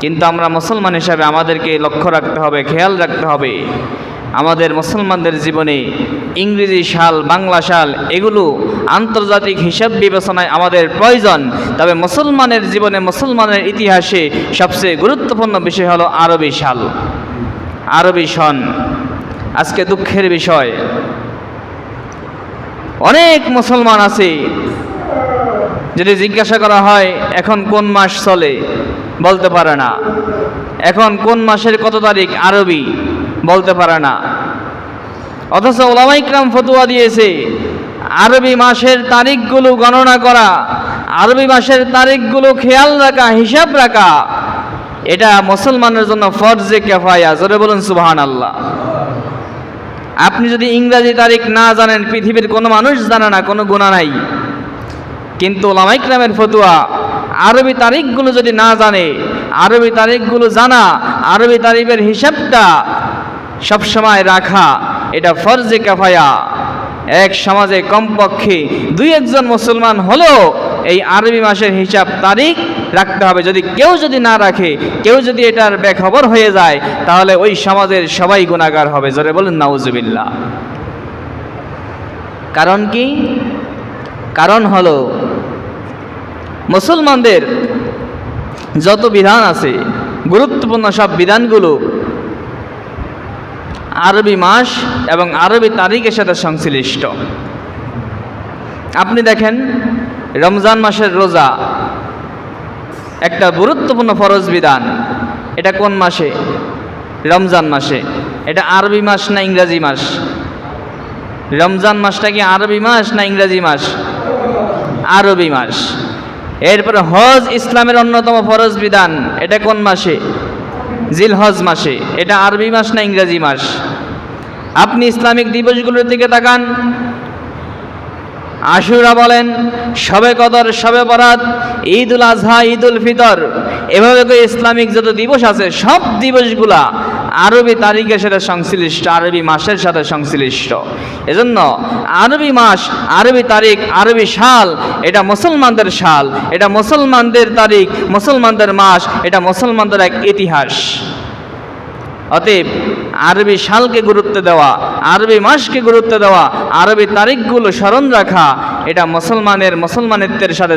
কিন্তু আমরা মুসলমান হিসাবে আমাদেরকে লক্ষ্য রাখতে হবে, খেয়াল রাখতে হবে, আমাদের মুসলমানদের জীবনে ইংরেজি সাল, বাংলা সাল এগুলো আন্তর্জাতিক হিসাব বিবেচনায় আমাদের প্রয়োজন। তবে মুসলমানের জীবনে, মুসলমানের ইতিহাসে সবচেয়ে গুরুত্বপূর্ণ বিষয় হলো আরবি সাল, আরবি সন। আজকে দুঃখের বিষয়, অনেক মুসলমান আছে যদি জিজ্ঞাসা করা হয় এখন কোন মাস চলে, বলতে পারে না। এখন কোন মাসের কত তারিখ আরবি, বলতে পারে না। অথচ উলামায়ে কিরাম ফতোয়া দিয়েছে আরবি মাসের তারিখগুলো গণনা করা, আরবি মাসের তারিখগুলো খেয়াল রাখা, হিসাব রাখা, এটা মুসলমানের জন্য ফরজে কিফায়া। জোরে বলুন সুবহানাল্লাহ। আপনি যদি ইংরেজি তারিখ না জানেন, পৃথিবীর কোনো মানুষ জানে না, কোনো গুনাহ নাই। কিন্তু উলামায়ে কিরামের ফতোয়া আরবি তারিখগুলো যদি না জানে, আরবি তারিখগুলো জানা, আরবি তারিখের হিসাবটা সবসময় রাখা, এটা ফরজে কিফায়া। এক সমাজে কমপক্ষে 2-1 মুসলমান হলেও এই আরবি মাসের হিসাব তারিখ রাখতে হবে। কেউ যদি না রাখে, কেউ যদি এটার বেখবর হয়ে যায়, তাহলে ওই সমাজের সবাই গুনাহগার হবে। জোরে বলুন নাউজুবিল্লাহ। কারণ কি? কারণ হলো মুসলমানদের যত বিধান আছে, গুরুত্বপূর্ণ সব বিধানগুলো আরবি মাস এবং আরবি তারিখের সাথে সংশ্লিষ্ট। আপনি দেখেন, রমজান মাসের রোজা একটা গুরুত্বপূর্ণ ফরজ বিধান। এটা কোন মাসে? রমজান মাসে। এটা আরবি মাস না ইংরেজি মাস? রমজান মাসটা কি আরবি মাস না ইংরেজি মাস? আরবি মাস। এরপরে হজ ইসলামের অন্যতম ফরজ বিধান। এটা কোন মাসে? জিলহজ মাসে। এটা আরবি মাস না ইংরেজি মাস? আপনি ইসলামিক দিবসগুলোর দিকে তাকান, আশুরা বলেন, শবে কদর, শবে বরাত, ঈদ উল আজহা, ঈদ উল ফিতর, এভাবে করে ইসলামিক যত দিবস আছে সব দিবসগুলা আরবি তারিখের সাথে সংশ্লিষ্ট, আরবি মাসের সাথে সংশ্লিষ্ট। এজন্য আরবি মাস, আরবি তারিখ, আরবি সাল, এটা মুসলমানদের সাল, এটা মুসলমানদের তারিখ, মুসলমানদের মাস, এটা মুসলমানদের এক ইতিহাস। অতএব আরবি সালকে গুরুত্ব দেওয়া, আরবি মাসকে গুরুত্ব দেওয়া, আরবি তারিখগুলো স্মরণ রাখা, এটা মুসলমানিত্বের সাথে